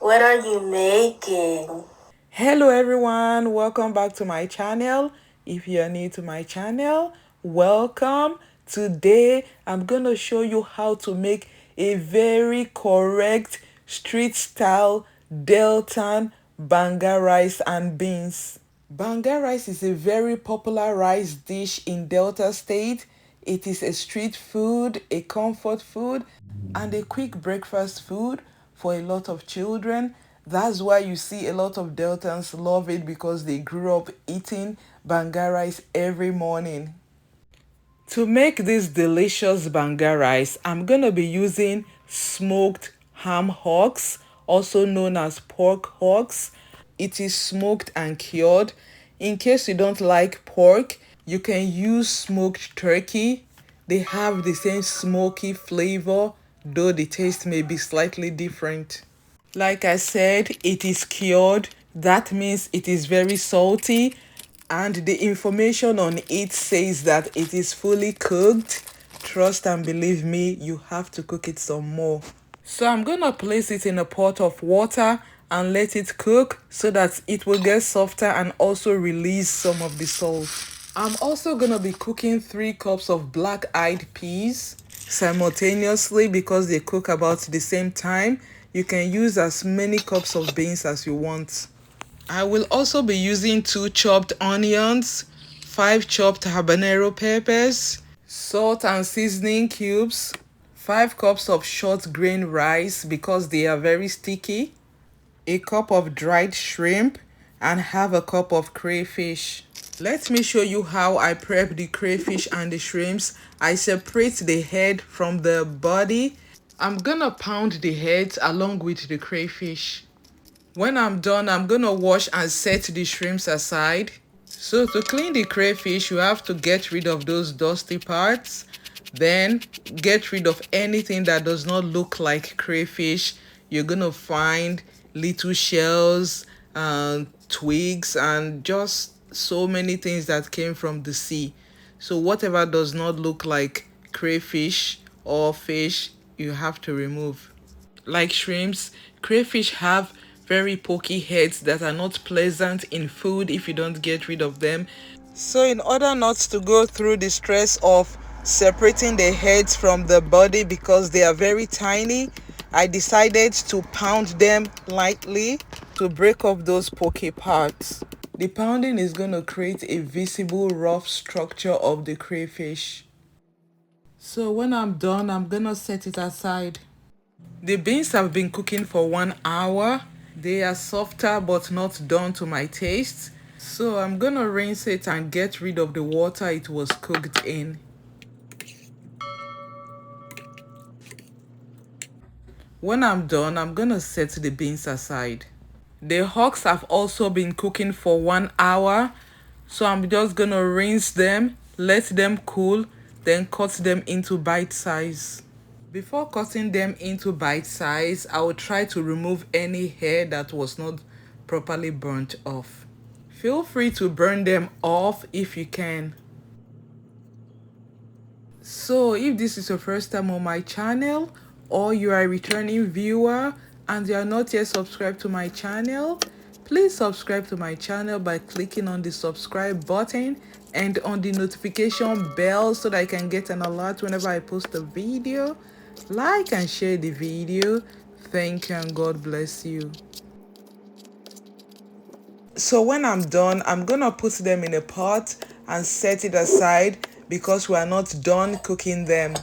What are you making? Hello everyone, welcome back to my channel. If you're new to my channel, welcome. Today I'm gonna show you how to make a very correct street style Deltan Banga rice and beans. Banga rice is a very popular rice dish in Delta State. It is a street food, a comfort food, and a quick breakfast food for a lot of children. That's why you see a lot of Deltans love it because they grew up eating Banga rice every morning. To make this delicious Banga rice, I'm gonna be using smoked ham hocks, also known as pork hocks. It is smoked and cured. In case you don't like pork, you can use smoked turkey. They have the same smoky flavor, though the taste may be slightly different. Like I said, it is cured. That means it is very salty, and the information on it says that it is fully cooked. Trust and believe me, you have to cook it some more. So I'm gonna place it in a pot of water and let it cook so that it will get softer and also release some of the salt. I'm also gonna be cooking 3 cups of black-eyed peas simultaneously because they cook about the same time. You can use as many cups of beans as you want. I will also be using 2 chopped onions, 5 chopped habanero peppers, salt and seasoning cubes, 5 cups of short grain rice because they are very sticky, a cup of dried shrimp, and half a cup of crayfish. Let me show you how I prep the crayfish and the shrimps. I separate the head from the body. I'm gonna pound the heads along with the crayfish. When I'm done, I'm gonna wash and set the shrimps aside. So to clean the crayfish, you have to get rid of those dusty parts. Then get rid of anything that does not look like crayfish. You're gonna find little shells and twigs and just so many things that came from the sea. So whatever does not look like crayfish or fish, you have to remove. Like shrimps, crayfish have very pokey heads that are not pleasant in food if you don't get rid of them. So in order not to go through the stress of separating the heads from the body because they are very tiny, I decided to pound them lightly to break off those pokey parts. The pounding is going to create a visible rough structure of the crayfish. So when I'm done, I'm going to set it aside. The beans have been cooking for 1 hour. They are softer but not done to my taste. So I'm gonna rinse it and get rid of the water it was cooked in. When I'm done, I'm gonna set the beans aside. The hocks have also been cooking for 1 hour. So I'm just gonna rinse them, let them cool, then cut them into bite size. Before cutting them into bite size, I will try to remove any hair that was not properly burnt off. Feel free to burn them off if you can. So if this is your first time on my channel or you are a returning viewer and you are not yet subscribed to my channel, please subscribe to my channel by clicking on the subscribe button and on the notification bell so that I can get an alert whenever I post a video. Like and share the video. Thank you and God bless you. So when I'm done, I'm gonna put them in a pot and set it aside because we are not done cooking them.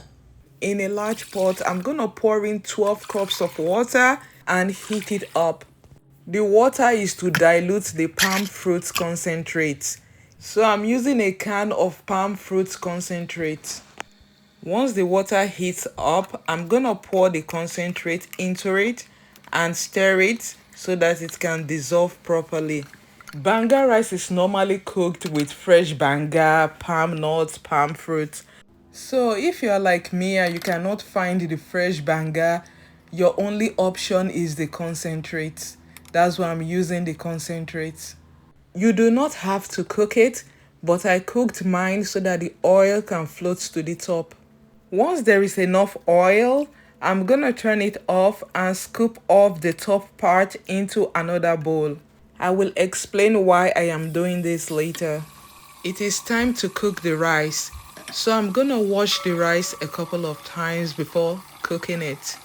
In a large pot, I'm gonna pour in 12 cups of water and heat it up. The water is to dilute the palm fruit concentrate. So I'm using a can of palm fruit concentrate. Once the water heats up, I'm gonna pour the concentrate into it and stir it so that it can dissolve properly. Banga rice is normally cooked with fresh banga, palm nuts, palm fruit. So if you're like me and you cannot find the fresh banga, your only option is the concentrate. That's why I'm using the concentrate. You do not have to cook it, but I cooked mine so that the oil can float to the top. Once there is enough oil, I'm gonna turn it off and scoop off the top part into another bowl. I will explain why I am doing this later. It is time to cook the rice. So I'm gonna wash the rice a couple of times before cooking it.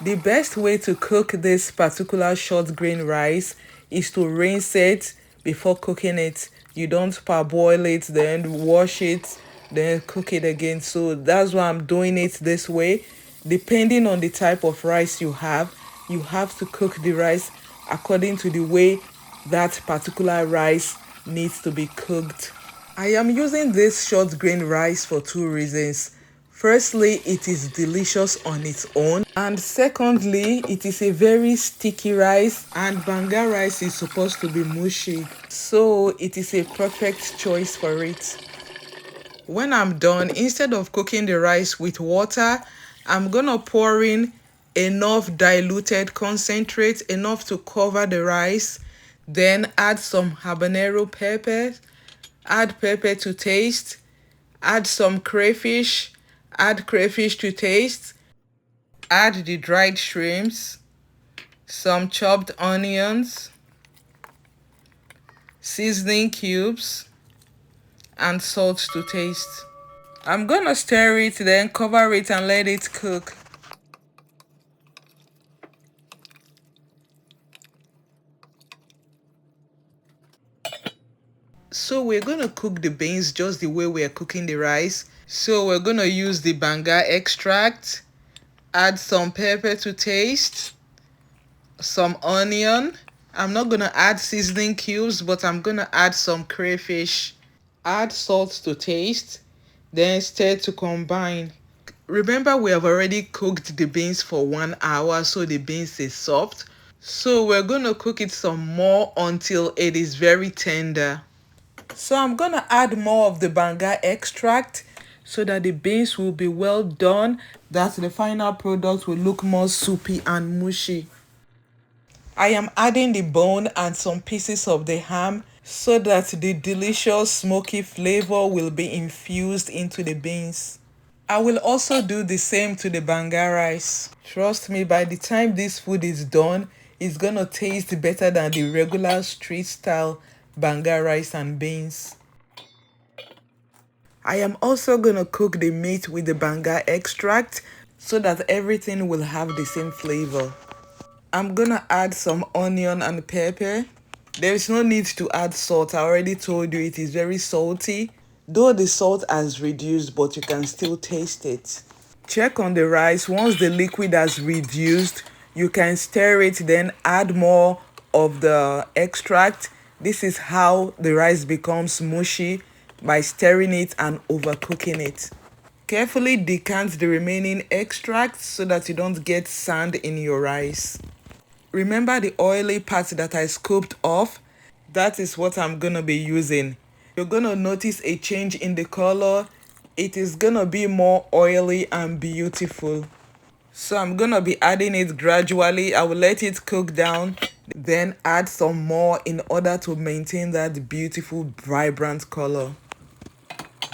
The best way to cook this particular short grain rice is to rinse it before cooking it. You don't parboil it, then wash it, then cook it again. So that's why I'm doing it this way. Depending on the type of rice you have to cook the rice according to the way that particular rice needs to be cooked. I am using this short grain rice for two reasons. Firstly, it is delicious on its own, and secondly, it is a very sticky rice, and Banga rice is supposed to be mushy, so it is a perfect choice for it. When I'm done, instead of cooking the rice with water, I'm gonna pour in enough diluted concentrate, enough to cover the rice, then add some habanero pepper, add pepper to taste, add some crayfish, add crayfish to taste, add the dried shrimps, some chopped onions, seasoning cubes, and salt to taste. I'm gonna stir it, then cover it and let it cook. So we're gonna cook the beans just the way we're cooking the rice. So we're gonna use the banga extract, add some pepper to taste, some onion. I'm not gonna add seasoning cubes, but I'm gonna add some crayfish. Add salt to taste, then stir to combine. Remember, we have already cooked the beans for 1 hour, so the beans is soft. So we're gonna cook it some more until it is very tender. So I'm gonna add more of the banga extract so that the beans will be well done, that the final product will look more soupy and mushy. I am adding the bone and some pieces of the ham so that the delicious smoky flavor will be infused into the beans. I will also do the same to the banga rice. Trust me, by the time this food is done, it's gonna taste better than the regular street style banga rice and beans. I am also gonna cook the meat with the banga extract so that everything will have the same flavor. I'm gonna add some onion and pepper. There is no need to add salt. I already told you it is very salty. Though the salt has reduced, but you can still taste it. Check on the rice. Once the liquid has reduced, you can stir it, then add more of the extract. This is how the rice becomes mushy, by stirring it and overcooking it. Carefully decant the remaining extract so that you don't get sand in your rice. Remember the oily part that I scooped off? That is what I'm gonna be using. You're gonna notice a change in the color. It is gonna be more oily and beautiful. So I'm gonna be adding it gradually. I will let it cook down, then add some more in order to maintain that beautiful vibrant color.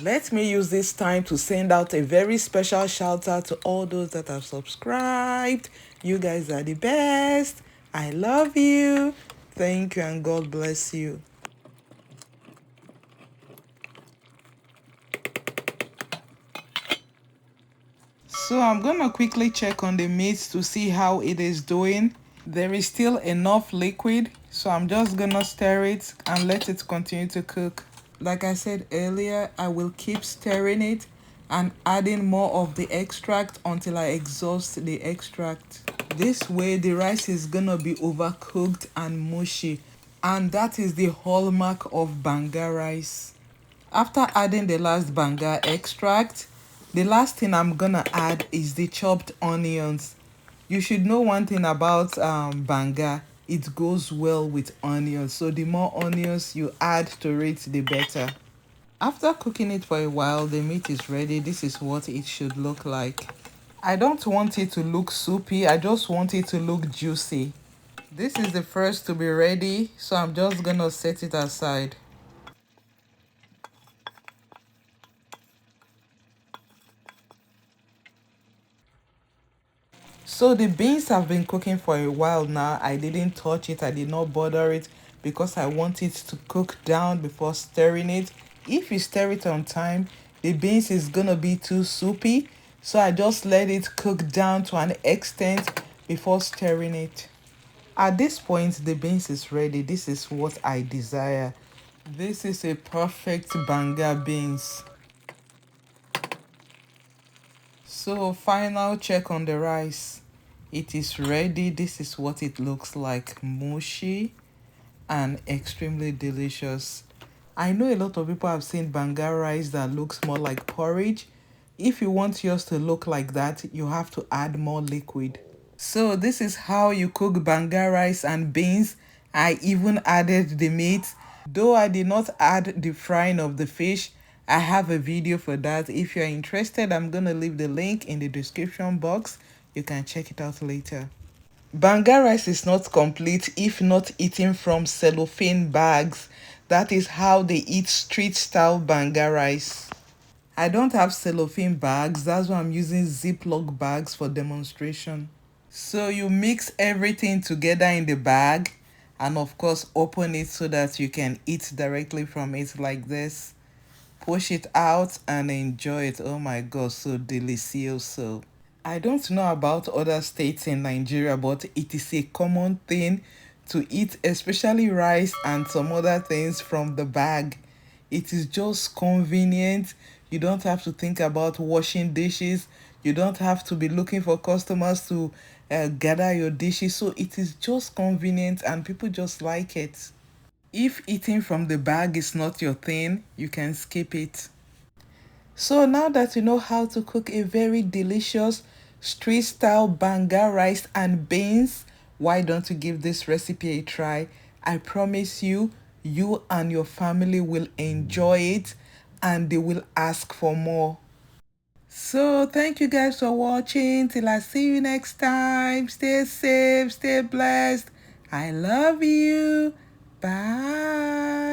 Let me use this time to send out a very special shout out to all those that have subscribed. You guys are the best. I love you. Thank you and God bless you. So I'm gonna quickly check on the meat to see how it is doing. There is still enough liquid, so I'm just gonna stir it and let it continue to cook. Like I said earlier, I will keep stirring it and adding more of the extract until I exhaust the extract. This way the rice is gonna be overcooked and mushy, and that is the hallmark of banga rice. After adding the last banga extract, the last thing I'm gonna add is the chopped onions. You should know one thing about banga, it goes well with onions, so the more onions you add to it, the better. After cooking it for a while, the meat is ready. This is what it should look like. I don't want it to look soupy, I just want it to look juicy. This is the first to be ready, so I'm just gonna set it aside. So the beans have been cooking for a while now. I didn't touch it. I did not bother it because I want it to cook down before stirring it. If you stir it on time, the beans is gonna be too soupy. So I just let it cook down to an extent before stirring it. At this point, the beans is ready. This is what I desire. This is a perfect banga beans. So final check on the rice. It is ready. This is what it looks like. Mushy and extremely delicious. I know a lot of people have seen banga rice that looks more like porridge. If you want yours to look like that, you have to add more liquid. So this is how you cook banga rice and beans. I even added the meat. Though I did not add the frying of the fish, I have a video for that. If you're interested, I'm going to leave the link in the description box. You can check it out later. Banga rice is not complete if not eaten from cellophane bags. That is how they eat street style banga rice. I don't have cellophane bags. That's why I'm using Ziploc bags for demonstration. So you mix everything together in the bag and of course open it so that you can eat directly from it like this. Push it out and enjoy it. Oh my god, so delicioso. I don't know about other states in Nigeria, but it is a common thing to eat, especially rice and some other things from the bag. It is just convenient. You don't have to think about washing dishes. You don't have to be looking for customers to gather your dishes. So it is just convenient and people just like it. If eating from the bag is not your thing, you can skip it. So now that you know how to cook a very delicious street style banga rice and beans, why don't you give this recipe a try? I promise you, you and your family will enjoy it and they will ask for more. So thank you guys for watching. Till I see you next time. Stay safe, stay blessed. I love you. Bye.